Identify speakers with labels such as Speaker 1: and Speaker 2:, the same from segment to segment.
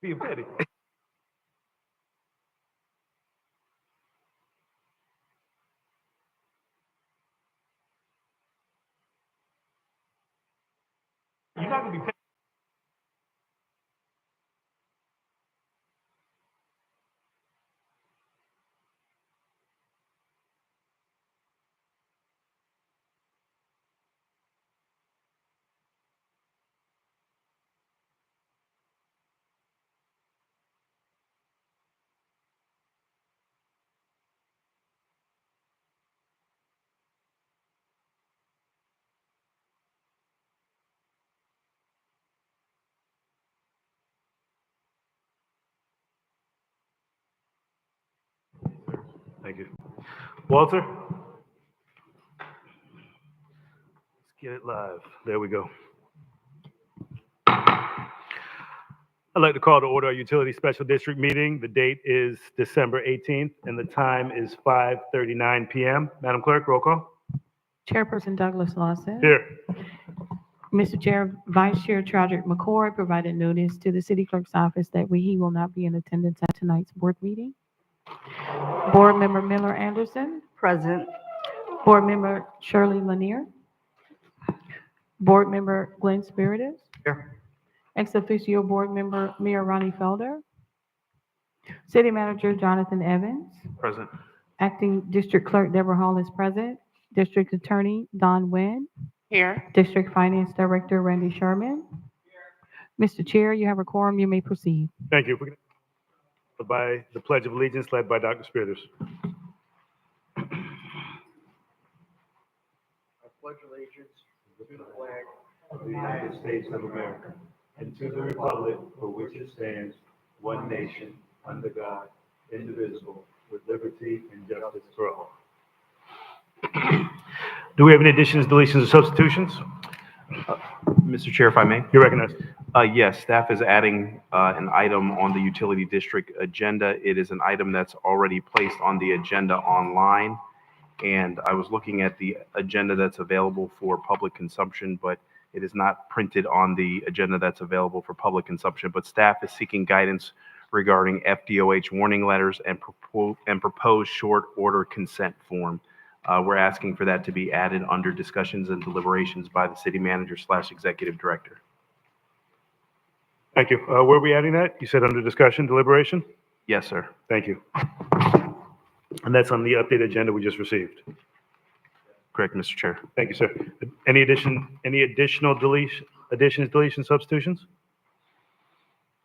Speaker 1: Being petty. You're not gonna be petty. Thank you. Walter? Let's get it live. There we go. I'd like to call to order our utility special district meeting. The date is December 18th and the time is 5:39 p.m. Madam Clerk, roll call.
Speaker 2: Chairperson Douglas Lawson.
Speaker 1: Here.
Speaker 2: Mr. Chair, Vice Chair Chadwick McCoy provided notice to the City Clerk's office that he will not be in attendance at tonight's board meeting. Board Member Miller Anderson.
Speaker 3: Present.
Speaker 2: Board Member Shirley Lanier. Board Member Glenn Spiritus.
Speaker 1: Here.
Speaker 2: Ex officio Board Member Mayor Ronnie Felder. City Manager Jonathan Evans.
Speaker 1: Present.
Speaker 2: Acting District Clerk Deborah Hall is present. District Attorney Don Nguyen.
Speaker 3: Here.
Speaker 2: District Finance Director Randy Sherman. Mr. Chair, you have a quorum. You may proceed.
Speaker 1: Thank you. By the Pledge of Allegiance led by Dr. Spiritus.
Speaker 4: I pledge allegiance to the flag
Speaker 1: Of the United States of America and to the republic for which it stands, one nation, under God, indivisible, with liberty and justice for all. Do we have any additions, deletions, or substitutions?
Speaker 5: Mr. Chair, if I may.
Speaker 1: You're recognized.
Speaker 5: Yes, staff is adding an item on the utility district agenda. It is an item that's already placed on the agenda online. And I was looking at the agenda that's available for public consumption, but it is not printed on the agenda that's available for public consumption. But staff is seeking guidance regarding FDOH warning letters and proposed short order consent form. We're asking for that to be added under discussions and deliberations by the city manager / executive director.
Speaker 1: Thank you. Where are we adding that? You said under discussion, deliberation?
Speaker 5: Yes, sir.
Speaker 1: Thank you. And that's on the updated agenda we just received.
Speaker 5: Correct, Mr. Chair.
Speaker 1: Thank you, sir. Any additional additions, deletions, substitutions?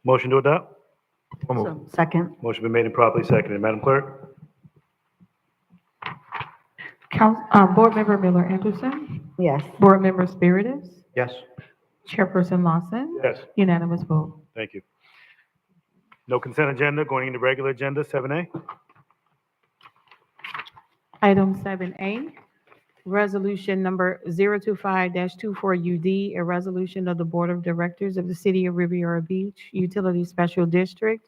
Speaker 1: Motion to adopt?
Speaker 3: So, second.
Speaker 1: Motion been made and properly seconded. Madam Clerk?
Speaker 2: Board Member Miller Anderson.
Speaker 3: Yes.
Speaker 2: Board Member Spiritus.
Speaker 4: Yes.
Speaker 2: Chairperson Lawson.
Speaker 1: Yes.
Speaker 2: Unanimous vote.
Speaker 1: Thank you. No consent agenda, going into regular agenda, 7A.
Speaker 2: Item 7A, resolution number 025-24UD, a resolution of the Board of Directors of the City of Riviera Beach Utility Special District,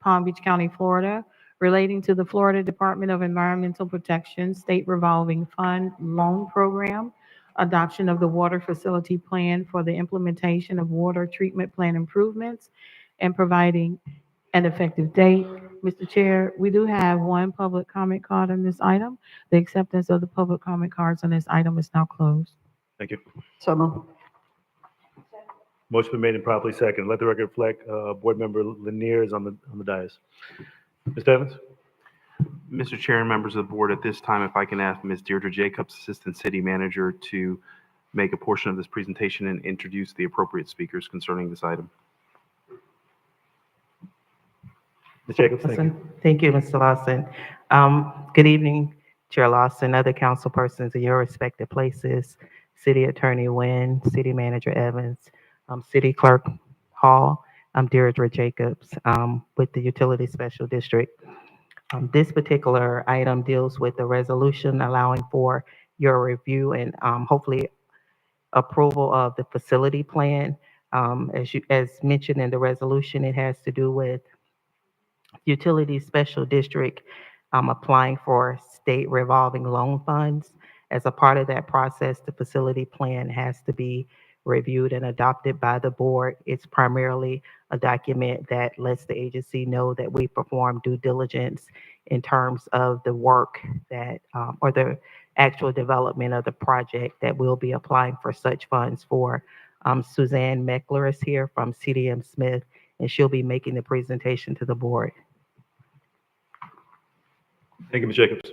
Speaker 2: Palm Beach County, Florida, relating to the Florida Department of Environmental Protection State Revolving Fund Loan Program, adoption of the water facility plan for the implementation of water treatment plan improvements, and providing an effective date. Mr. Chair, we do have one public comment card on this item. The acceptance of the public comment cards on this item is now closed.
Speaker 1: Thank you.
Speaker 3: So moved.
Speaker 1: Motion been made and properly seconded. Let the record reflect, Board Member Lanier is on the dais. Mr. Evans?
Speaker 5: Mr. Chair and members of the board, at this time, if I can ask Ms. Deirdre Jacobs, Assistant City Manager, to make a portion of this presentation and introduce the appropriate speakers concerning this item.
Speaker 1: Ms. Jacobs, thank you.
Speaker 6: Thank you, Mr. Lawson. Good evening, Chair Lawson, other council persons in your respective places, City Attorney Nguyen, City Manager Evans, City Clerk Hall. I'm Deirdre Jacobs with the Utility Special District. This particular item deals with the resolution allowing for your review and hopefully approval of the facility plan. As mentioned in the resolution, it has to do with Utility Special District applying for state revolving loan funds. As a part of that process, the facility plan has to be reviewed and adopted by the board. It's primarily a document that lets the agency know that we perform due diligence in terms of the work that, or the actual development of the project that we'll be applying for such funds for. Suzanne Meckler is here from CDM Smith, and she'll be making the presentation to the board.
Speaker 1: Thank you, Ms. Jacobs.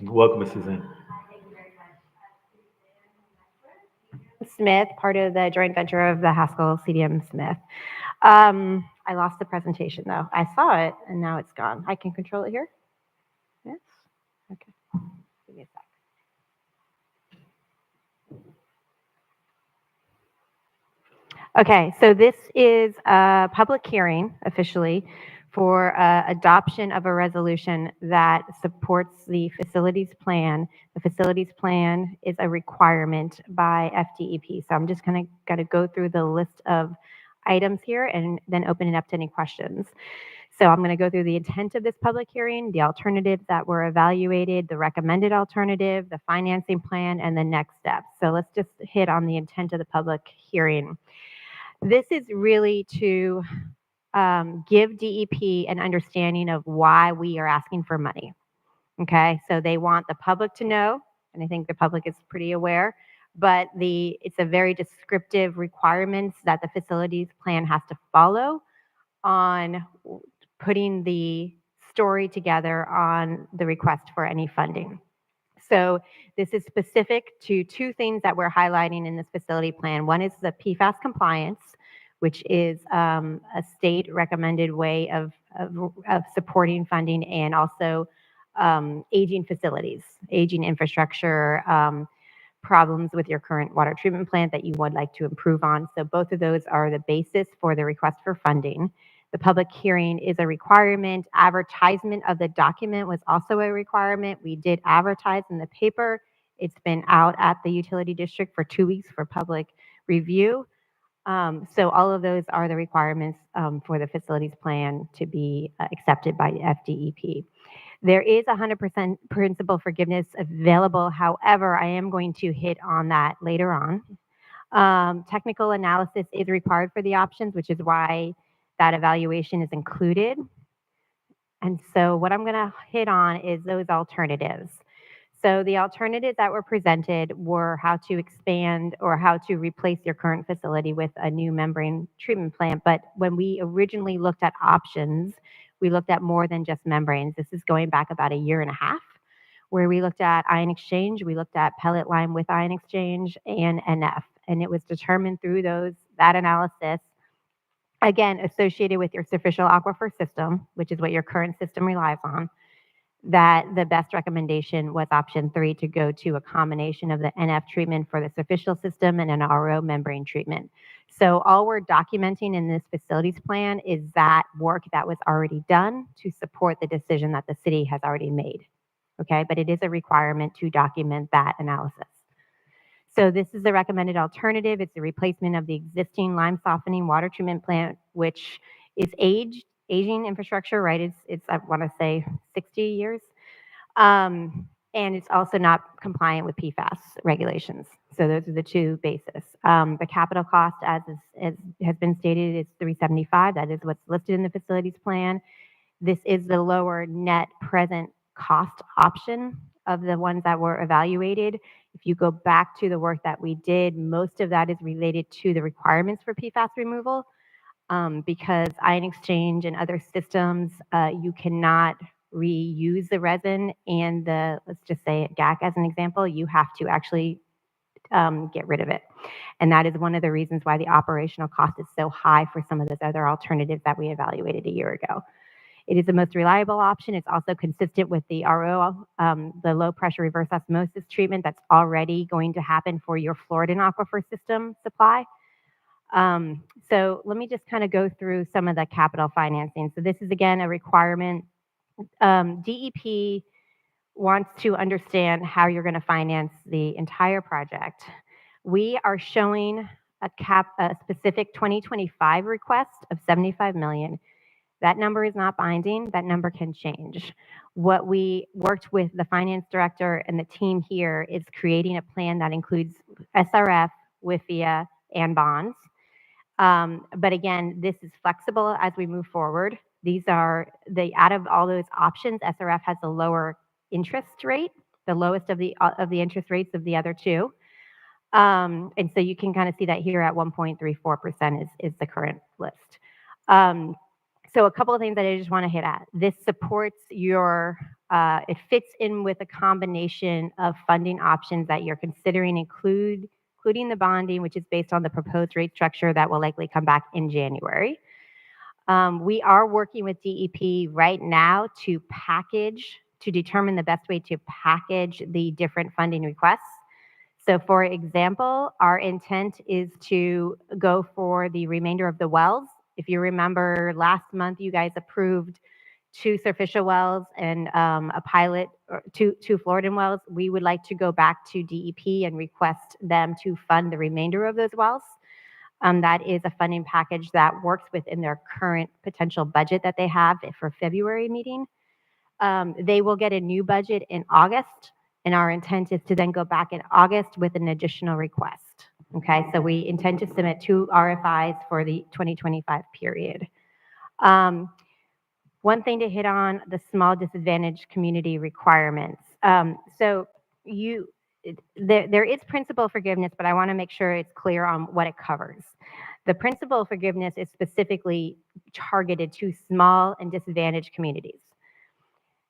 Speaker 1: Welcome, Ms. Suzanne.
Speaker 7: Smith, part of the joint venture of the Haskell CDM Smith. I lost the presentation though. I saw it and now it's gone. I can control it here? Yes? Okay. Give me a sec. Okay, so this is a public hearing officially for adoption of a resolution that supports the facilities plan. The facilities plan is a requirement by FDEP. So I'm just going to go through the list of items here and then open it up to any questions. So I'm going to go through the intent of this public hearing, the alternatives that were evaluated, the recommended alternative, the financing plan, and the next steps. So let's just hit on the intent of the public hearing. This is really to give DEP an understanding of why we are asking for money. Okay, so they want the public to know, and I think the public is pretty aware, but it's a very descriptive requirements that the facilities plan has to follow on putting the story together on the request for any funding. So this is specific to two things that we're highlighting in this facility plan. One is the PFAS compliance, which is a state recommended way of supporting funding, and also aging facilities, aging infrastructure, problems with your current water treatment plant that you would like to improve on. So both of those are the basis for the request for funding. The public hearing is a requirement. Advertisement of the document was also a requirement. We did advertise in the paper. It's been out at the utility district for 2 weeks for public review. So all of those are the requirements for the facilities plan to be accepted by FDEP. There is 100% principal forgiveness available. However, I am going to hit on that later on. Technical analysis is required for the options, which is why that evaluation is included. And so what I'm going to hit on is those alternatives. So the alternatives that were presented were how to expand or how to replace your current facility with a new membrane treatment plant. But when we originally looked at options, we looked at more than just membranes. This is going back about a year and a half, where we looked at ion exchange, we looked at pellet lime with ion exchange, and NF. And it was determined through that analysis, again, associated with your superficial aquifer system, which is what your current system relies on, that the best recommendation was option 3, to go to a combination of the NF treatment for the superficial system and an RO membrane treatment. So all we're documenting in this facilities plan is that work that was already done to support the decision that the city has already made. Okay, but it is a requirement to document that analysis. So this is the recommended alternative. It's the replacement of the existing lime softening water treatment plant, which is aging infrastructure, right? It's I want to say 60 years. And it's also not compliant with PFAS regulations. So those are the two bases. The capital cost, as has been stated, is $375. That is what's listed in the facilities plan. This is the lower net present cost option of the ones that were evaluated. If you go back to the work that we did, most of that is related to the requirements for PFAS removal, because ion exchange and other systems, you cannot reuse the resin, and let's just say GAC as an example, you have to actually get rid of it. And that is one of the reasons why the operational cost is so high for some of those other alternatives that we evaluated a year ago. It is the most reliable option. It's also consistent with the RO, the low pressure reverse osmosis treatment that's already going to happen for your Floridan aquifer system supply. So let me just kind of go through some of the capital financing. So this is, again, a requirement. DEP wants to understand how you're going to finance the entire project. We are showing a specific 2025 request of $75 million. That number is not binding. That number can change. What we worked with the finance director and the team here is creating a plan that includes SRF, WIFIA, and bonds. But again, this is flexible as we move forward. These are out of all those options, SRF has the lower interest rate, the lowest of the interest rates of the other two. And so you can kind of see that here at 1.34% is the current list. So a couple of things that I just want to hit at. This supports it fits in with a combination of funding options that you're considering, including the bonding, which is based on the proposed rate structure that will likely come back in January. We are working with DEP right now to determine the best way to package the different funding requests. So for example, our intent is to go for the remainder of the wells. If you remember last month, you guys approved 2 surficial wells and a pilot, or two Floridan wells. We would like to go back to DEP and request them to fund the remainder of those wells. That is a funding package that works within their current potential budget that they have for February meeting. They will get a new budget in August, and our intent is to then go back in August with an additional request. Okay, so we intend to submit 2 RFIs for the 2025 period. One thing to hit on, the small disadvantaged community requirements. So there is principal forgiveness, but I want to make sure it's clear on what it covers. The principal forgiveness is specifically targeted to small and disadvantaged communities.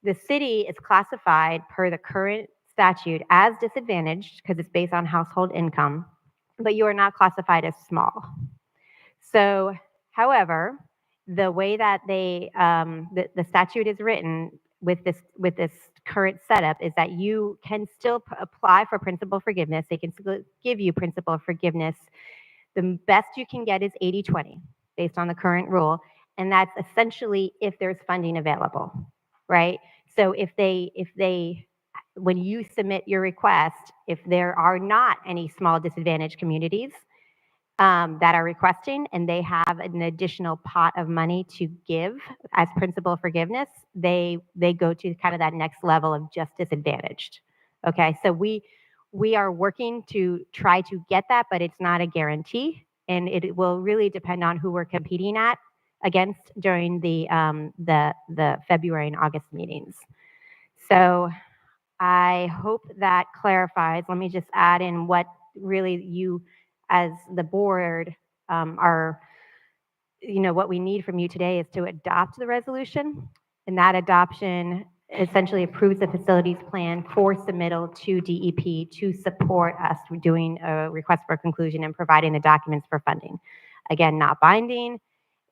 Speaker 7: The city is classified per the current statute as disadvantaged because it's based on household income, but you are not classified as small. So, however, the way that the statute is written with this current setup is that you can still apply for principal forgiveness. They can still give you principal forgiveness. The best you can get is 80-20 based on the current rule, and that's essentially if there's funding available, right? So if when you submit your request, if there are not any small disadvantaged communities that are requesting and they have an additional pot of money to give as principal forgiveness, they go to kind of that next level of just disadvantaged. Okay, so we are working to try to get that, but it's not a guarantee, and it will really depend on who we're competing against during the February and August meetings. So I hope that clarifies. Let me just add in what really you as the board what we need from you today is to adopt the resolution, and that adoption essentially approves the facilities plan for submittal to DEP to support us doing a request for conclusion and providing the documents for funding. Again, not binding.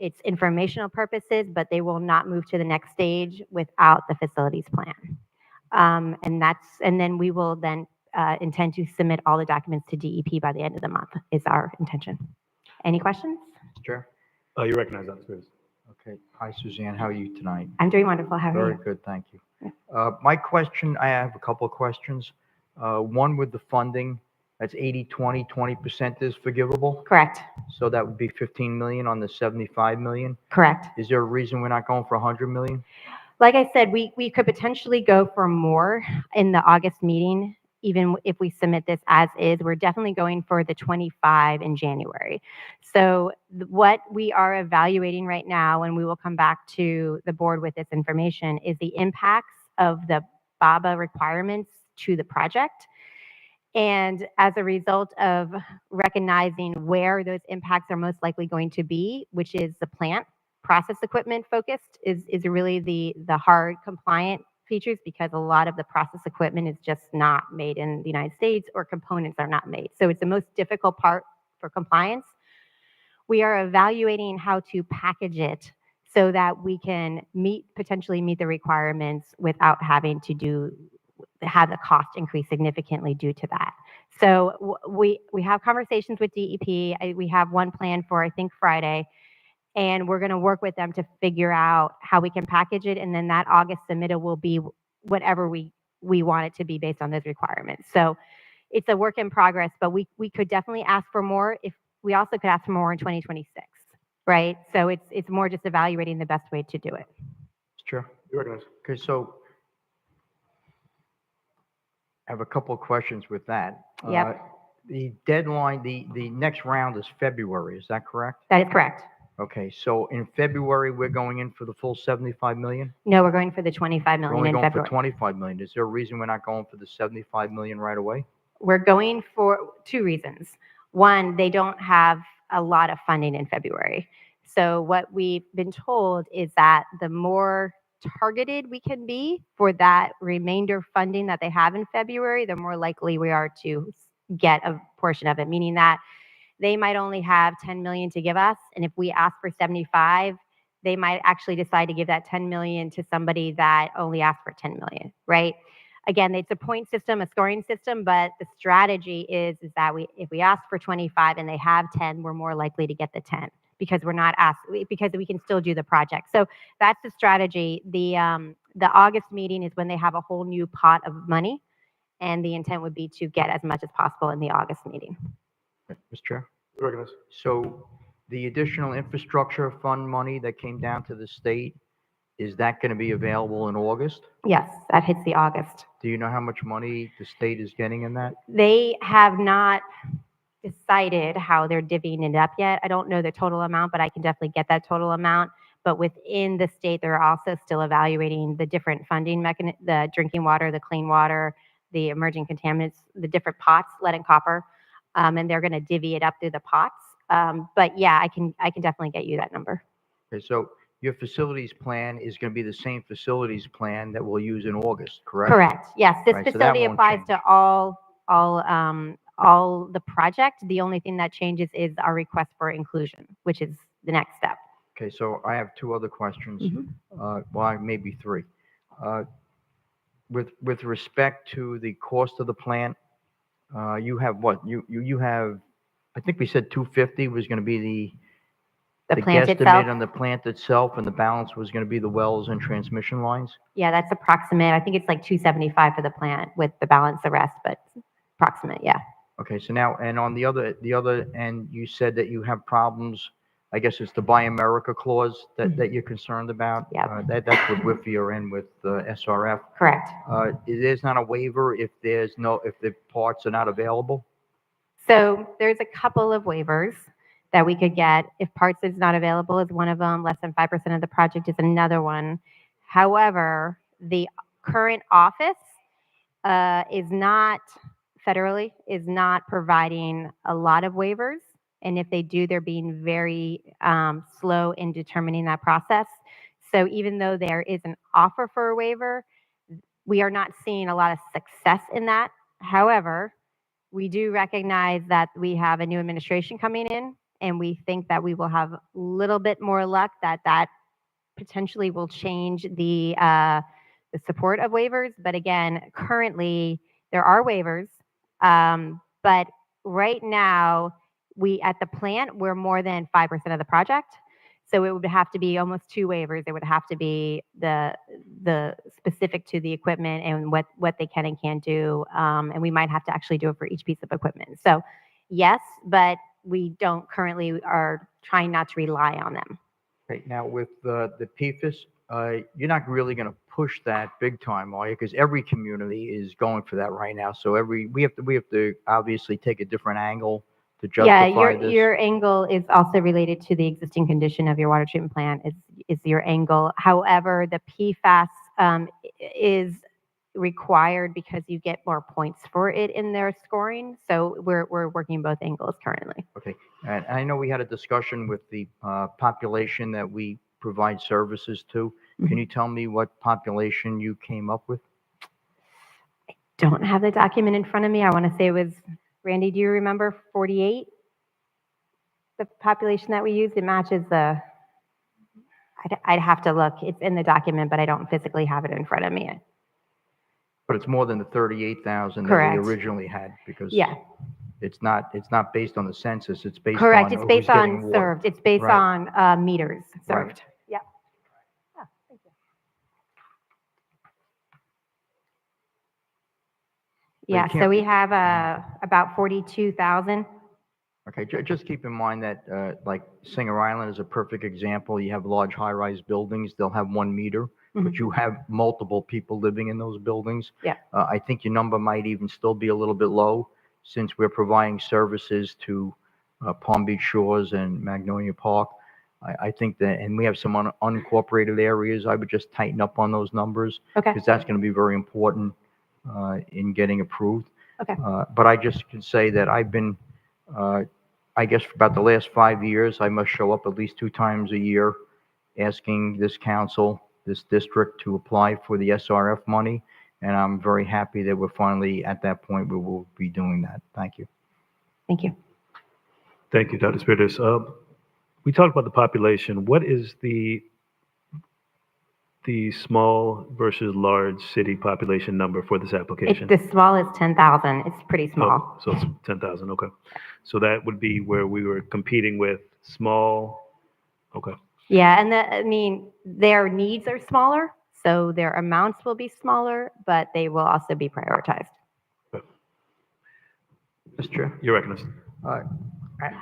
Speaker 7: It's informational purposes, but they will not move to the next stage without the facilities plan. And then we will then intend to submit all the documents to DEP by the end of the month is our intention. Any questions?
Speaker 4: Chair?
Speaker 1: You recognize that, please.
Speaker 4: Okay. Hi, Suzanne. How are you tonight?
Speaker 7: I'm doing wonderful. How are
Speaker 4: Very
Speaker 7: you?
Speaker 4: good, thank you. My question, I have a couple of questions. One with the funding, that's 80-20, 20% is forgivable.
Speaker 7: Correct.
Speaker 4: So that would be 15 million on the 75 million.
Speaker 7: Correct.
Speaker 4: Is there a reason we're not going for 100 million?
Speaker 7: Like I said, we could potentially go for more in the August meeting, even if we submit this as is. We're definitely going for the 25 in January. So what we are evaluating right now, and we will come back to the board with this information, is the impacts of the BABA requirements to the project. And as a result of recognizing where those impacts are most likely going to be, which is the plant, process equipment focused is really the hard compliant features, because a lot of the process equipment is just not made in the United States or components are not made. So it's the most difficult part for compliance. We are evaluating how to package it so that we can potentially meet the requirements without having to have the cost increase significantly due to that. So we have conversations with DEP. We have one planned for, I think, Friday. And we're going to work with them to figure out how we can package it. And then that August submittal will be whatever we want it to be based on those requirements. So it's a work in progress, but we could definitely ask for more. If we also could ask for more in 2026. right? So it's more just evaluating the best way to do it.
Speaker 4: Mr. Chair?
Speaker 5: You recognize.
Speaker 4: Okay, so I have a couple of questions with that.
Speaker 7: Yep.
Speaker 4: The deadline, the next round is February, is that correct?
Speaker 7: That is correct.
Speaker 4: Okay, so in February, we're going in for the full 75 million?
Speaker 7: No, we're going for the 25
Speaker 4: We're
Speaker 7: million
Speaker 4: only
Speaker 7: in
Speaker 4: going for
Speaker 7: February.
Speaker 4: 25 million. Is there a reason we're not going for the 75 million right away?
Speaker 7: We're going for two reasons. One, they don't have a lot of funding in February. So what we've been told is that the more targeted we can be for that remainder funding that they have in February, the more likely we are to get a portion of it, meaning that they might only have 10 million to give us. And if we ask for 75, they might actually decide to give that 10 million to somebody that only asked for 10 million, right? Again, it's a point system, a scoring system, but the strategy is that if we ask for 25 and they have 10, we're more likely to get the 10 because we're not asked, because we can still do the project. So that's the strategy. The August meeting is when they have a whole new pot of money, and the intent would be to get as much as possible in the August meeting.
Speaker 4: Mr. Chair?
Speaker 5: You recognize.
Speaker 4: So the additional infrastructure fund money that came down to the state, is that going to be available in August?
Speaker 7: Yes, that hits the August.
Speaker 4: Do you know how much money the state is getting in that?
Speaker 7: They have not decided how they're divvying it up yet. I don't know the total amount, but I can definitely get that total amount. But within the state, they're also still evaluating the different funding mechanisms, the drinking water, the clean water, the emerging contaminants, the different pots, lead and copper, and they're going to divvy it up through the pots. But yeah, I can definitely get you that number.
Speaker 4: Okay, so your facilities plan is going to be the same facilities plan that we'll use in August, correct?
Speaker 7: Correct. Yes, this
Speaker 4: Right, so that
Speaker 7: facility
Speaker 4: won't
Speaker 7: applies
Speaker 4: change.
Speaker 7: to all the project. The only thing that changes is our request for inclusion, which is the next step.
Speaker 4: Okay, so I have two other questions.
Speaker 7: Mhm.
Speaker 4: Well, maybe three. With respect to the cost of the plant, you have what? You have, I think we said 250 was going to be
Speaker 7: The plant
Speaker 4: guesstimate
Speaker 7: itself.
Speaker 4: on the plant itself, and the balance was going to be the wells and transmission lines?
Speaker 7: Yeah, that's approximate. I think it's like 275 for the plant with the balance, the rest, but approximate. Yeah.
Speaker 4: Okay, so now, and on the other end, you said that you have problems, I guess it's the Buy America clause that you're concerned about?
Speaker 7: Yep.
Speaker 4: That's with WIFIA and with SRF.
Speaker 7: Correct.
Speaker 4: There's not a waiver if if the parts are not available?
Speaker 7: So there's a couple of waivers that we could get. If parts is not available is one of them, less than 5% of the project is another one. However, the current office is not federally, is not providing a lot of waivers. And if they do, they're being very slow in determining that process. So even though there is an offer for a waiver, we are not seeing a lot of success in that. However, we do recognize that we have a new administration coming in, and we think that we will have a little bit more luck that potentially will change the support of waivers. But again, currently there are waivers, but right now at the plant we're more than 5% of the project. So it would have to be almost two waivers. It would have to be the specific to the equipment and what they can and can't do. And we might have to actually do it for each piece of equipment. So yes, but we don't currently are trying not to rely on them.
Speaker 4: Okay, now with the PFAS, you're not really going to push that big time, are you? Because every community is going for that right now. So we have to obviously take a different angle to justify this.
Speaker 7: Your angle is also related to the existing condition of your water treatment plant is your angle. However, the PFAS is required because you get more points for it in their scoring. So we're working both angles currently.
Speaker 4: Okay, and I know we had a discussion with the population that we provide services to. Can you tell me what population you came up with?
Speaker 7: Don't have the document in front of me. I want to say it was, Randy, do you remember 48? The population that we used, it matches I'd have to look. It's in the document, but I don't physically have it in front of me.
Speaker 4: But it's more than the 38,000 that
Speaker 7: Correct.
Speaker 4: we originally had, because
Speaker 7: Yeah.
Speaker 4: it's not based on the census, it's based
Speaker 7: Correct.
Speaker 4: on
Speaker 7: It's
Speaker 4: who's
Speaker 7: based
Speaker 4: getting
Speaker 7: on
Speaker 4: water.
Speaker 7: served. It's based
Speaker 4: Right.
Speaker 7: on meters served.
Speaker 4: Right.
Speaker 7: Yeah. Oh, thank you. Yeah,
Speaker 4: can't-
Speaker 7: so we have about 42,000
Speaker 4: Okay, just keep in mind that, like Singer Island is a perfect example. You have large high-rise buildings, they'll have 1 meter, but you have multiple people living in those buildings.
Speaker 7: Yeah.
Speaker 4: I think your number might even still be a little bit low, since we're providing services to Palm Beach Shores and Magnolia Park. I think that, and we have some unincorporated areas, I would just tighten up on those numbers,
Speaker 7: Okay,
Speaker 4: because that's going to be very important in getting approved.
Speaker 7: okay,
Speaker 4: But I just can say that I've been, I guess for about the last 5 years, I must show up at least 2 times a year asking this council, this district to apply for the SRF money. And I'm very happy that we're finally at that point where we'll be doing that. Thank you.
Speaker 7: thank you.
Speaker 1: Thank you, Dr. Spiritus. We talked about the population. What is the small versus large city population number for this application?
Speaker 7: The small is 10,000. It's pretty small.
Speaker 1: Oh, so it's 10,000, okay. So that would be where we were competing with small, okay.
Speaker 7: Yeah, and I mean, their needs are smaller, so their amounts will be smaller, but they will also be prioritized.
Speaker 4: Mr. Chair?
Speaker 1: You're recognized.
Speaker 4: I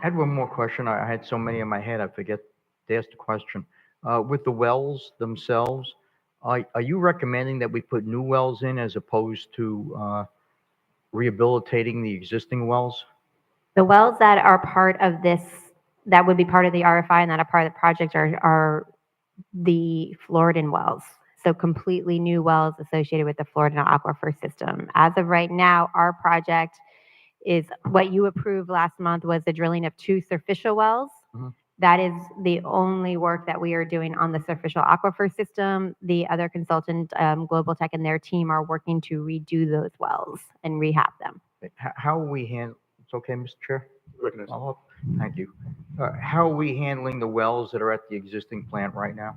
Speaker 4: had one more question. I had so many in my head, I forget to ask the question. With the wells themselves, are you recommending that we put new wells in as opposed to rehabilitating the existing wells?
Speaker 7: The wells that are part of this, that would be part of the RFI and that are part of the project are the Floridan wells. So completely new wells associated with the Floridan aquifer system. As of right now, our project is what you approved last month was the drilling of 2 superficial wells.
Speaker 4: Mhm.
Speaker 7: That is the only work that we are doing on the superficial aquifer system. The other consultant, Global Tech and their team are working to redo those wells and rehab them.
Speaker 4: How are we it's okay, Mr. Chair?
Speaker 1: Recognized.
Speaker 4: Thank you. How are we handling the wells that are at the existing plant right now?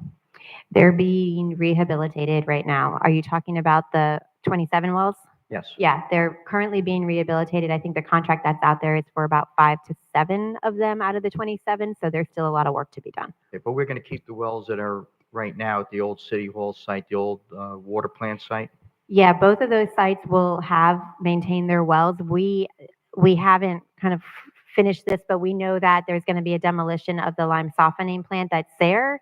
Speaker 7: They're being rehabilitated right now. Are you talking about the 27 wells?
Speaker 4: Yes.
Speaker 7: Yeah, they're currently being rehabilitated. I think the contract that's out there is for about 5 to 7 of them out of the 27. So there's still a lot of work to be done.
Speaker 4: Okay, but we're going to keep the wells that are right now at the old City Hall site, the old water plant site?
Speaker 7: Yeah, both of those sites will have maintained their wells. We haven't kind of finished this, but we know that there's going to be a demolition of the lime softening plant that's there.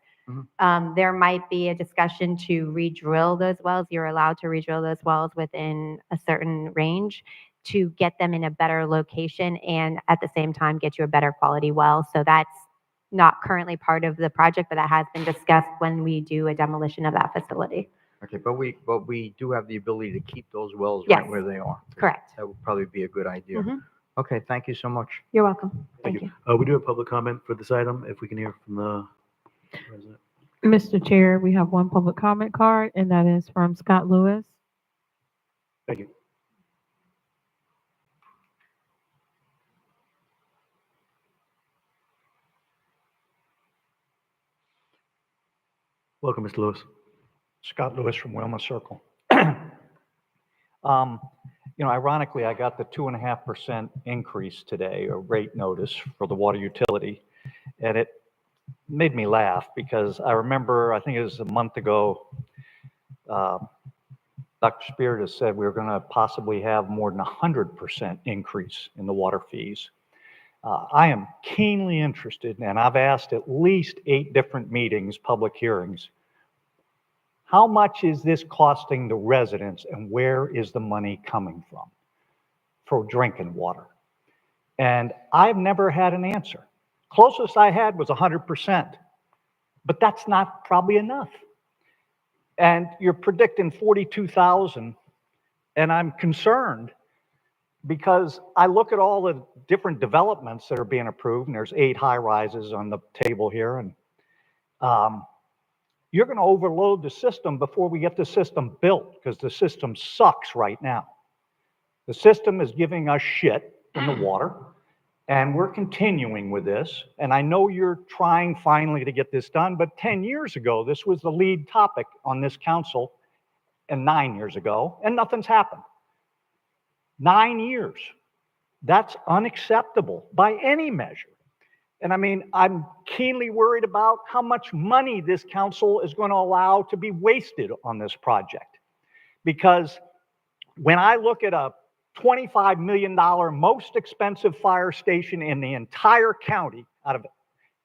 Speaker 7: There might be a discussion to re-drill those wells. You're allowed to re-drill those wells within a certain range to get them in a better location and at the same time get you a better quality well. So that's not currently part of the project, but that has been discussed when we do a demolition of that facility.
Speaker 4: Okay, but we do have the ability to keep those wells
Speaker 7: Yes.
Speaker 4: right where they are.
Speaker 7: Correct.
Speaker 4: That would probably be a good idea. Okay, thank you so much.
Speaker 7: You're welcome.
Speaker 1: Thank you. We do have public comment for this item, if we can hear from the president.
Speaker 2: Mr. Chair, we have one public comment card, and that is from Scott Lewis.
Speaker 1: Thank you. Welcome, Mr. Lewis.
Speaker 8: Scott Lewis from Wilma Circle. Ironically, I got the 2.5% increase today, a rate notice for the water utility, and it made me laugh because I remember, I think it was a month ago, Dr. Spiritus said we were going to possibly have more than 100% increase in the water fees. I am keenly interested, and I've asked at least 8 different meetings, public hearings, how much is this costing the residents and where is the money coming from for drinking water? And I've never had an answer. Closest I had was 100%, but that's not probably enough. And you're predicting 42,000, and I'm concerned because I look at all the different developments that are being approved, and there's 8 high rises on the table here, and you're going to overload the system before we get the system built because the system sucks right now. The system is giving us shit in the water, and we're continuing with this. And I know you're trying finally to get this done, but 10 years ago, this was the lead topic on this council, and 9 years ago, and nothing's happened. 9 years. That's unacceptable by any measure. And I mean, I'm keenly worried about how much money this council is going to allow to be wasted on this project. Because when I look at a $25 million most expensive fire station in the entire county out of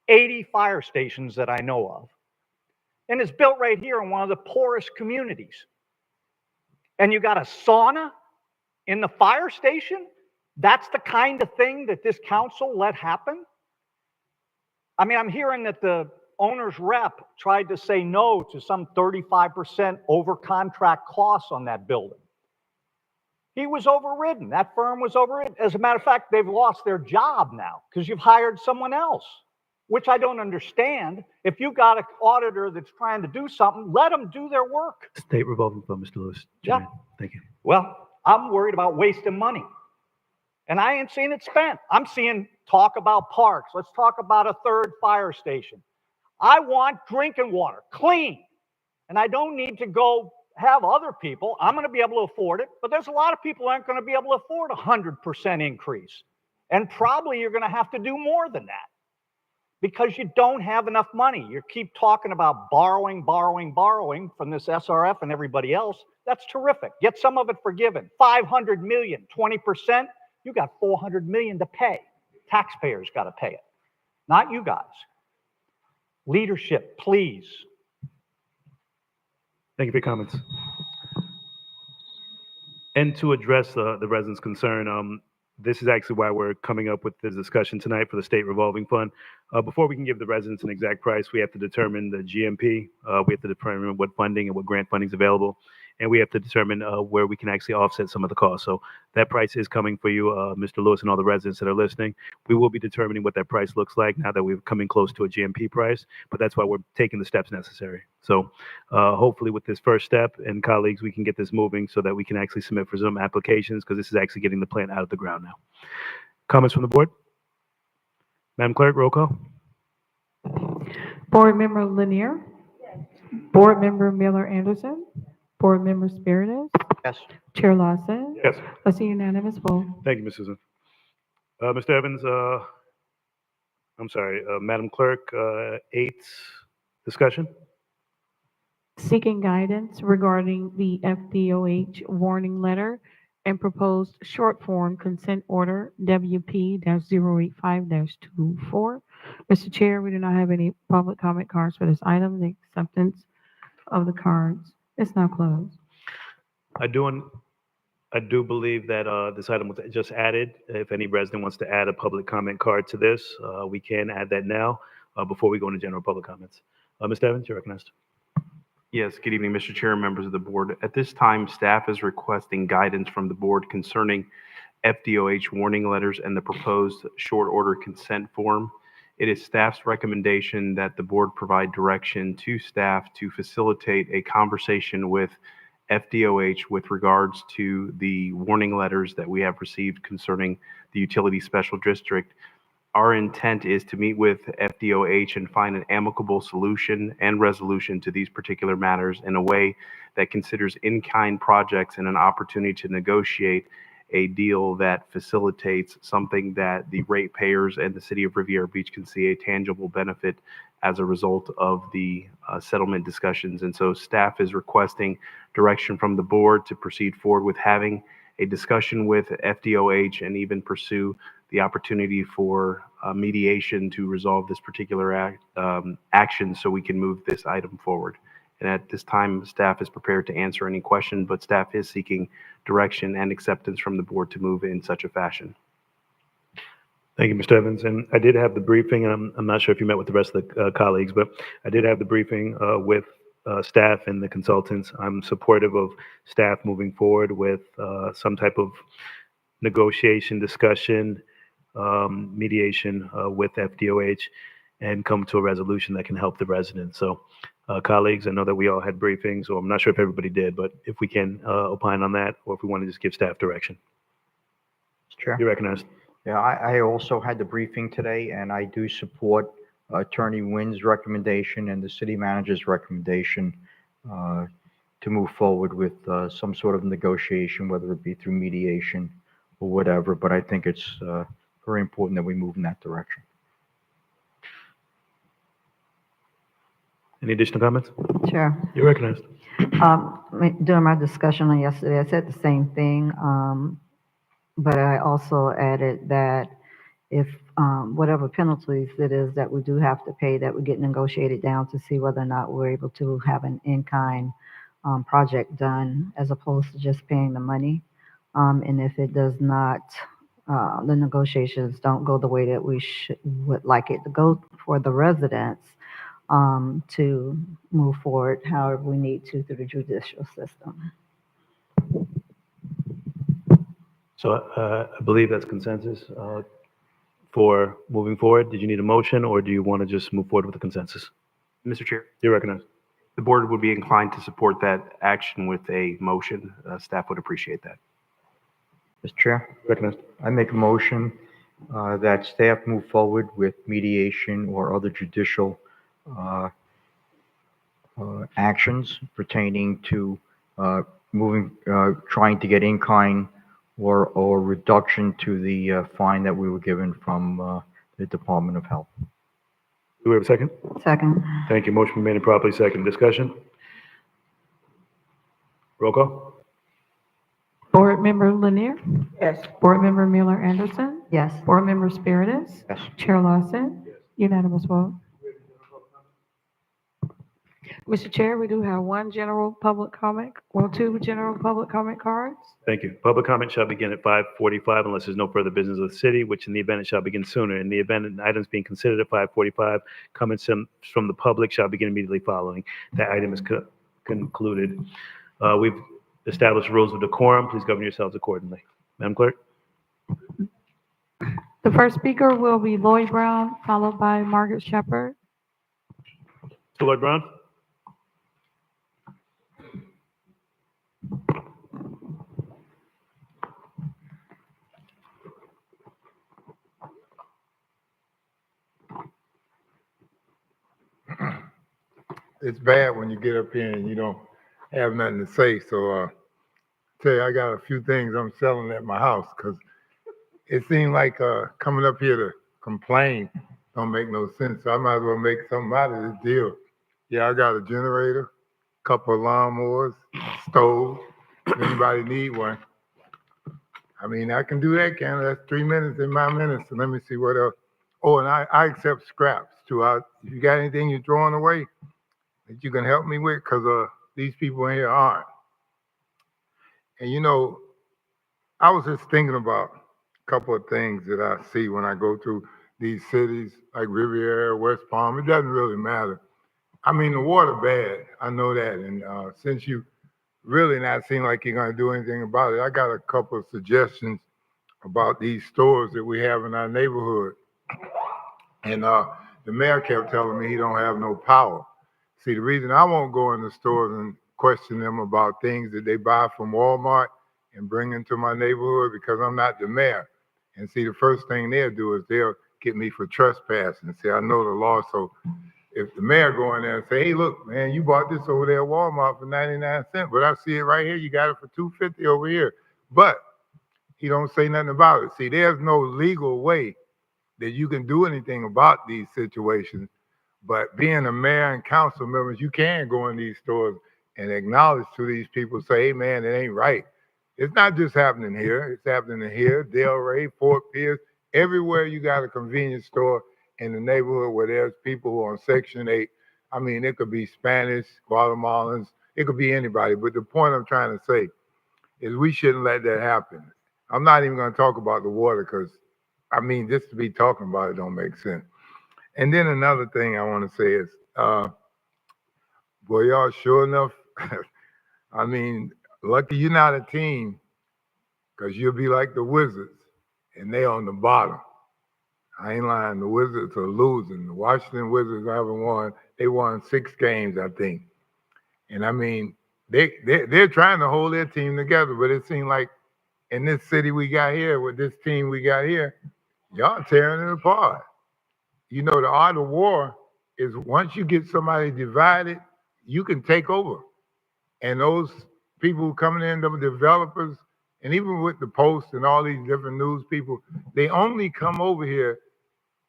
Speaker 8: 80 fire stations that I know of. And it's built right here in one of the poorest communities. And you got a sauna in the fire station? That's the kind of thing that this council let happen? I mean, I'm hearing that the owner's rep tried to say no to some 35% over contract costs on that building. He was overridden. That firm was overridden. As a matter of fact, they've lost their job now because you've hired someone else, which I don't understand. If you've got an auditor that's trying to do something, let them do their work.
Speaker 1: State revolving fund, Mr. Lewis.
Speaker 8: Yeah.
Speaker 1: Chairman, thank you.
Speaker 8: Well, I'm worried about wasting money. And I ain't seeing it spent. I'm seeing talk about parks. Let's talk about a third fire station. I want drinking water, clean. And I don't need to go have other people. I'm going to be able to afford it. But there's a lot of people who aren't going to be able to afford a 100% increase. And probably you're going to have to do more than that because you don't have enough money. You keep talking about borrowing from this SRF and everybody else. That's terrific. Get some of it forgiven. 500 million, 20%. You got 400 million to pay. Taxpayers got to pay it, not you guys. Leadership, please.
Speaker 1: Thank you for your comments. And to address the residents' concern, this is actually why we're coming up with this discussion tonight for the state revolving fund. Before we can give the residents an exact price, we have to determine the GMP. We have to determine what funding and what grant funding is available. And we have to determine where we can actually offset some of the costs. So that price is coming for you, Mr. Lewis, and all the residents that are listening. We will be determining what that price looks like now that we're coming close to a GMP price, but that's why we're taking the steps necessary. So hopefully with this first step, and colleagues, we can get this moving so that we can actually submit for some applications because this is actually getting the plant out of the ground now. Comments from the board? Madam Clerk, roll call.
Speaker 2: Board Member Lanier? Board Member Miller Anderson? Board Member Spiritus?
Speaker 4: Yes.
Speaker 2: Chair Lawson?
Speaker 1: Yes.
Speaker 2: I see unanimous vote.
Speaker 1: Thank you, Ms. Susan. Mr. Evans, I'm sorry, Madam Clerk, 8, discussion?
Speaker 2: Seeking guidance regarding the FDOH warning letter and proposed short form consent order WP-085-24. Mr. Chair, we do not have any public comment cards for this item. The acceptance of the cards is now closed.
Speaker 1: I do believe that this item was just added. If any resident wants to add a public comment card to this, we can add that now before we go into general public comments. Mr. Evans, you're recognized.
Speaker 5: Yes, good evening, Mr. Chair and members of the board. At this time, staff is requesting guidance from the board concerning FDOH warning letters and the proposed short order consent form. It is staff's recommendation that the board provide direction to staff to facilitate a conversation with FDOH with regards to the warning letters that we have received concerning the utility special district. Our intent is to meet with FDOH and find an amicable solution and resolution to these particular matters in a way that considers in-kind projects and an opportunity to negotiate a deal that facilitates something that the ratepayers and the city of Riviera Beach can see a tangible benefit as a result of the settlement discussions. And so staff is requesting direction from the board to proceed forward with having a discussion with FDOH and even pursue the opportunity for mediation to resolve this particular action so we can move this item forward. And at this time, staff is prepared to answer any question, but staff is seeking direction and acceptance from the board to move in such a fashion.
Speaker 1: Thank you, Mr. Evans. And I did have the briefing, and I'm not sure if you met with the rest of the colleagues, but I did have the briefing with staff and the consultants. I'm supportive of staff moving forward with some type of negotiation, discussion, mediation with FDOH and come to a resolution that can help the residents. So colleagues, I know that we all had briefings, so I'm not sure if everybody did, but if we can opine on that, or if we want to just give staff direction.
Speaker 4: Chair.
Speaker 1: You're recognized.
Speaker 4: Yeah, I also had the briefing today, and I do support Attorney Wynn's recommendation and the city manager's recommendation to move forward with some sort of negotiation, whether it be through mediation or whatever. But I think it's very important that we move in that direction.
Speaker 1: Any additional comments?
Speaker 3: Chair,
Speaker 1: You're recognized.
Speaker 3: during my discussion on yesterday, I said the same thing. but I also added that if whatever penalties it is that we do have to pay, that we get negotiated down to see whether or not we're able to have an in-kind project done as opposed to just paying the money. And if it does not, the negotiations don't go the way that would like it to go for the residents, to move forward however we need to through the judicial system.
Speaker 1: So I believe that's consensus for moving forward. Did you need a motion, or do you want to just move forward with the consensus?
Speaker 5: Mr. Chair,
Speaker 1: You're recognized.
Speaker 5: the board would be inclined to support that action with a motion. Staff would appreciate that.
Speaker 4: Mr. Chair,
Speaker 1: Recognized.
Speaker 4: I make a motion that staff move forward with mediation or other judicial uh, actions pertaining to trying to get in-kind or reduction to the fine that we were given from the Department of Health.
Speaker 1: Do we have a second?
Speaker 3: Second.
Speaker 1: Thank you. Motion been made and properly second. Discussion? Roll call?
Speaker 2: Board Member Lanier?
Speaker 3: Yes.
Speaker 2: Board Member Miller Anderson?
Speaker 3: Yes.
Speaker 2: Board Member Spiritus?
Speaker 4: Yes.
Speaker 2: Chair Lawson? Unanimous vote. Mr. Chair, we do have one general public comment, two general public comment cards.
Speaker 1: Thank you. Public comment shall begin at 5:45 unless there's no further business of the city, which in the event it shall begin sooner. In the event an items being considered at 5:45, comments from the public shall begin immediately following. That item is concluded. We've established rules of decorum. Please govern yourselves accordingly. Madam Clerk?
Speaker 2: The first speaker will be Lloyd Brown, followed by Margaret Shepherd.
Speaker 1: Mr. Lloyd Brown?
Speaker 9: It's bad when you get up here and you don't have nothing to say. So, tell you, I got a few things I'm selling at my house because it seemed like coming up here to complain don't make no sense. So I might as well make something out of this deal. Yeah, I got a generator, couple of lawnmowers, stove. If anybody need one, I mean, I can do that, can I? That's 3 minutes in my minutes. So let me see what else. Oh, and I accept scraps too. If you got anything you're throwing away that you can help me with, because these people in here aren't. And you know, I was just thinking about a couple of things that I see when I go through these cities like Riviera, West Palm. It doesn't really matter. I mean, the water bad. I know that. And since you really not seem like you're going to do anything about it, I got a couple of suggestions about these stores that we have in our neighborhood. And the mayor kept telling me he don't have no power. See, the reason I won't go in the stores and question them about things that they buy from Walmart and bring into my neighborhood, because I'm not the mayor. And see, the first thing they'll do is they'll get me for trespassing. See, I know the law, so if the mayor go in there and say, hey, look, man, you bought this over there at Walmart for 99 cents, but I see it right here, you got it for $2.50 over here. But he don't say nothing about it. See, there's no legal way that you can do anything about these situations. But being a mayor and council members, you can go in these stores and acknowledge to these people, say, hey, man, it ain't right. It's not just happening here. It's happening here, Delray, Fort Pierce, everywhere you got a convenience store in the neighborhood where there's people who are on Section 8. I mean, it could be Spanish, Guatemalans, it could be anybody. But the point I'm trying to say is we shouldn't let that happen. I'm not even going to talk about the water because, I mean, just to be talking about it don't make sense. And then another thing I want to say is, boy, y'all sure enough, I mean, lucky you're not a team, because you'll be like the Wizards, and they on the bottom. I ain't lying, the Wizards are losing. The Washington Wizards haven't won. They won 6 games, I think. And I mean, they're trying to hold their team together, but it seems like in this city we got here, with this team we got here, y'all tearing it apart. You know, the art of war is once you get somebody divided, you can take over. And those people who coming in, the developers, and even with the Post and all these different news people, they only come over here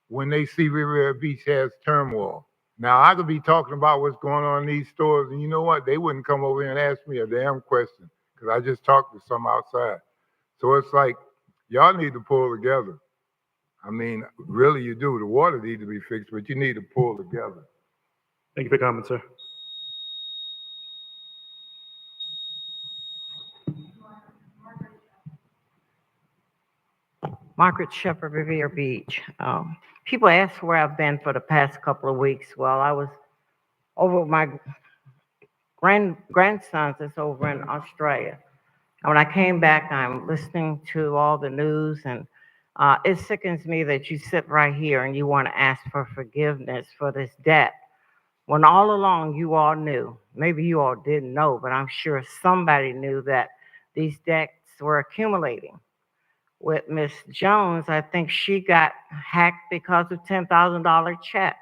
Speaker 9: when they see Riviera Beach has turmoil. Now, I could be talking about what's going on in these stores, and you know what? They wouldn't come over here and ask me a damn question, because I just talked to some outside. So it's like, y'all need to pull together. I mean, really you do. The water needs to be fixed, but you need to pull together.
Speaker 1: Thank you for your comment, sir.
Speaker 10: Margaret Shepherd, Revere Beach. People ask where I've been for the past couple of weeks. Well, I was over with my grandsons that's over in Australia. And when I came back, I'm listening to all the news, and it sickens me that you sit right here and you want to ask for forgiveness for this debt when all along you all knew. Maybe you all didn't know, but I'm sure somebody knew that these debts were accumulating. With Miss Jones, I think she got hacked because of $10,000 check.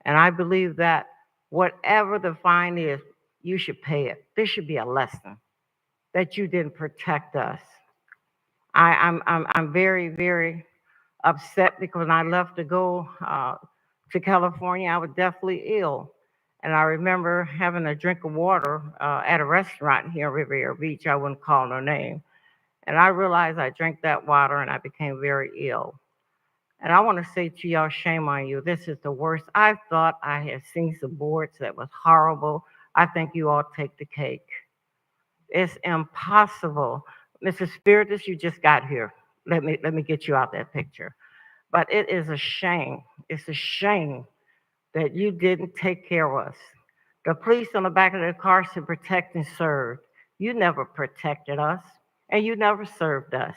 Speaker 10: And I believe that whatever the fine is, you should pay it. This should be a lesson that you didn't protect us. I'm very, very upset because when I left to go to California, I was deathly ill. And I remember having a drink of water at a restaurant here in Riviera Beach. I wouldn't call no name. And I realized I drank that water and I became very ill. And I want to say to y'all, shame on you. This is the worst. I thought I had seen some boards that was horrible. I think you all take the cake. It's impossible. Mrs. Spiritus, you just got here. Let me get you out that picture. But it is a shame. It's a shame that you didn't take care of us. The police on the back of their car said protect and serve. You never protected us, and you never served us.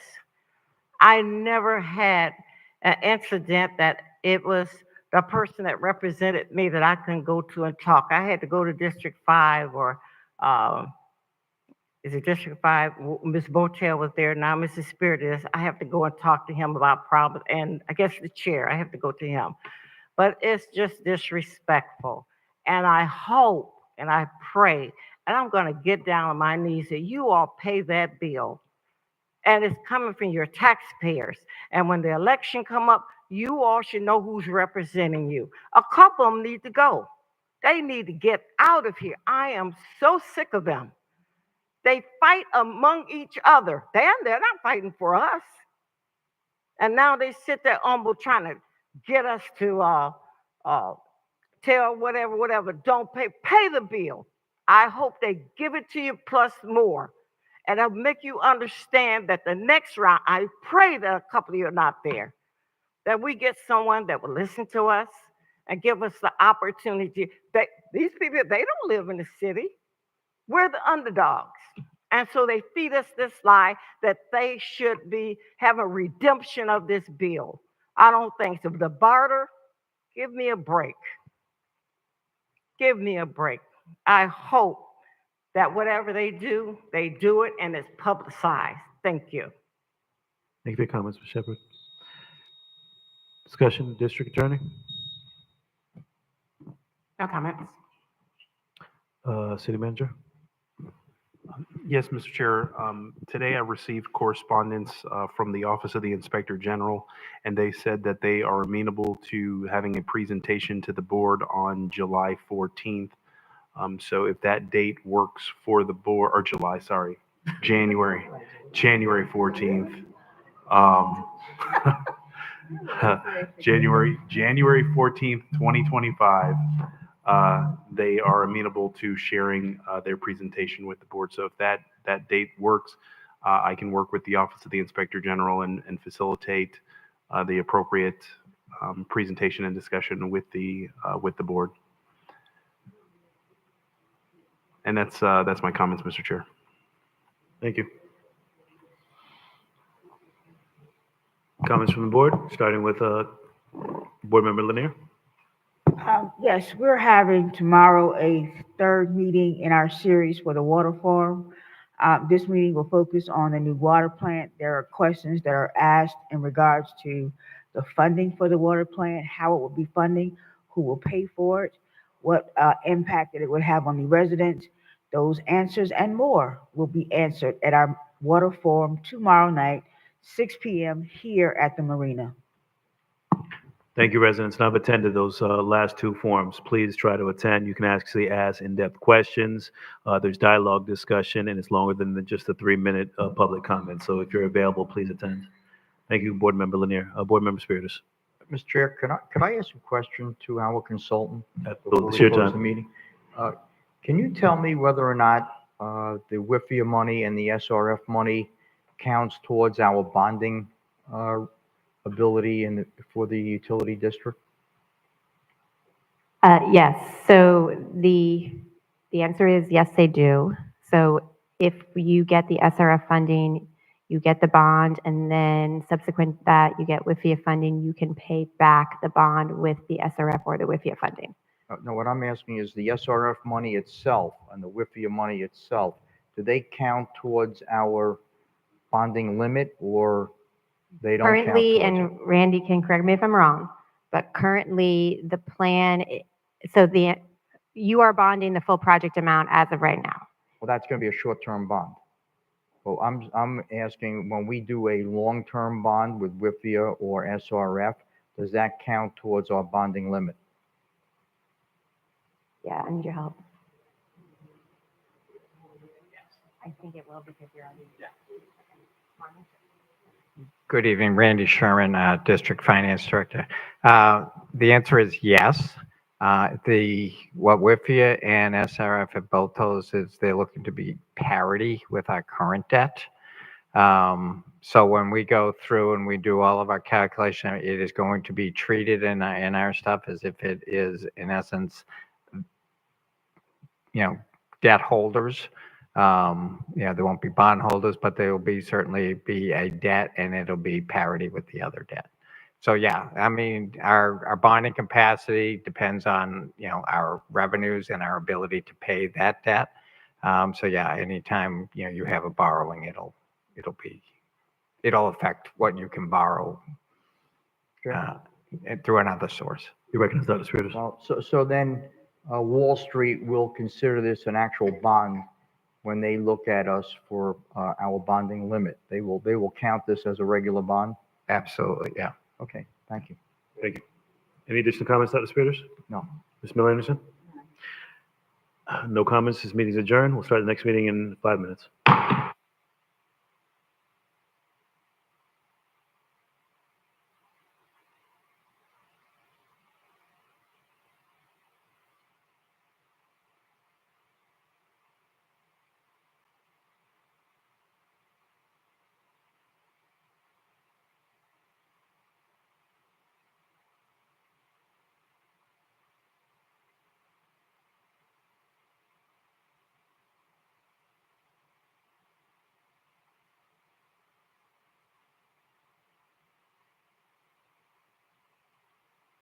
Speaker 10: I never had an incident that it was the person that represented me that I couldn't go to and talk. I had to go to District 5 or is it District 5? Ms. Botel was there. Now Mrs. Spirit is. I have to go and talk to him about problems. And I guess the chair, I have to go to him. But it's just disrespectful. And I hope and I pray, and I'm going to get down on my knees that you all pay that bill. And it's coming from your taxpayers. And when the election come up, you all should know who's representing you. A couple of them need to go. They need to get out of here. I am so sick of them. They fight among each other. They're not fighting for us. And now they sit there humble trying to get us to tell whatever, don't pay the bill. I hope they give it to you plus more. And I'll make you understand that the next round, I pray that a couple of you are not there, that we get someone that will listen to us and give us the opportunity. These people, they don't live in the city. We're the underdogs. And so they feed us this lie that they should be having redemption of this bill. I don't think so. The barter, give me a break. Give me a break. I hope that whatever they do it and it's publicized. Thank you.
Speaker 1: Thank you for your comments, Ms. Shepherd. Discussion, District Attorney.
Speaker 6: No comments.
Speaker 1: City Manager.
Speaker 5: Yes, Mr. Chair. Today I received correspondence from the Office of the Inspector General, and they said that they are amenable to having a presentation to the board on July 14th. So if that date works for the board, or January 14th. January 14th, 2025. They are amenable to sharing their presentation with the board. So if that date works, I can work with the Office of the Inspector General and facilitate the appropriate presentation and discussion with the board. And that's my comments, Mr. Chair.
Speaker 1: Thank you. Comments from the board, starting with Board Member Lanier.
Speaker 11: Yes, we're having tomorrow a third meeting in our series for the water forum. This meeting will focus on the new water plant. There are questions that are asked in regards to the funding for the water plant, how it will be funding, who will pay for it, what impact that it would have on the residents. Those answers and more will be answered at our water forum tomorrow night, 6 p.m. here at the marina.
Speaker 1: Thank you, residents. And I've attended those last two forums. Please try to attend. You can actually ask in-depth questions. There's dialogue, discussion, and it's longer than just a 3-minute public comment. So if you're available, please attend. Thank you, Board Member Lanier. Board Member Spiritus.
Speaker 4: Mr. Chair, could I ask a question to our consultant?
Speaker 1: Absolutely. It's your
Speaker 4: Before we close
Speaker 1: time.
Speaker 4: the meeting? Can you tell me whether or not the WIFIA money and the SRF money counts towards our bonding ability for the utility district?
Speaker 7: Yes, so the answer is yes, they do. So if you get the SRF funding, you get the bond, and then subsequent to that, you get WIFIA funding, you can pay back the bond with the SRF or the WIFIA funding.
Speaker 4: No, what I'm asking is the SRF money itself and the WIFIA money itself, do they count towards our bonding limit, or they don't count
Speaker 7: Currently,
Speaker 4: towards it?
Speaker 7: and Randy can correct me if I'm wrong, but currently the plan, you are bonding the full project amount as of right now.
Speaker 4: Well, that's going to be a short-term bond. Well, I'm asking, when we do a long-term bond with WIFIA or SRF, does that count towards our bonding limit?
Speaker 7: Yeah, I need your help. I think it will because you're on the.
Speaker 12: Good evening, Randy Sherman, District Finance Director. The answer is yes. What WIFIA and SRF have both told us is they're looking to be parity with our current debt. So when we go through and we do all of our calculation, it is going to be treated in our stuff as if it is, in essence, debt holders. There won't be bond holders, but there will certainly be a debt, and it'll be parity with the other debt. So yeah, I mean, our bonding capacity depends on, our revenues and our ability to pay that debt. So yeah, anytime, you have a borrowing, it'll affect what you can borrow through another source.
Speaker 1: You recognize Dr. Spiritus?
Speaker 4: Well, so then Wall Street will consider this an actual bond when they look at us for our bonding limit. They will count this as a regular bond?
Speaker 12: Absolutely, yeah.
Speaker 4: Okay, thank you.
Speaker 1: Thank you. Any additional comments, Dr. Spiritus?
Speaker 4: No.
Speaker 1: Ms. Miller Anderson? No comments. This meeting is adjourned. We'll start the next meeting in 5 minutes.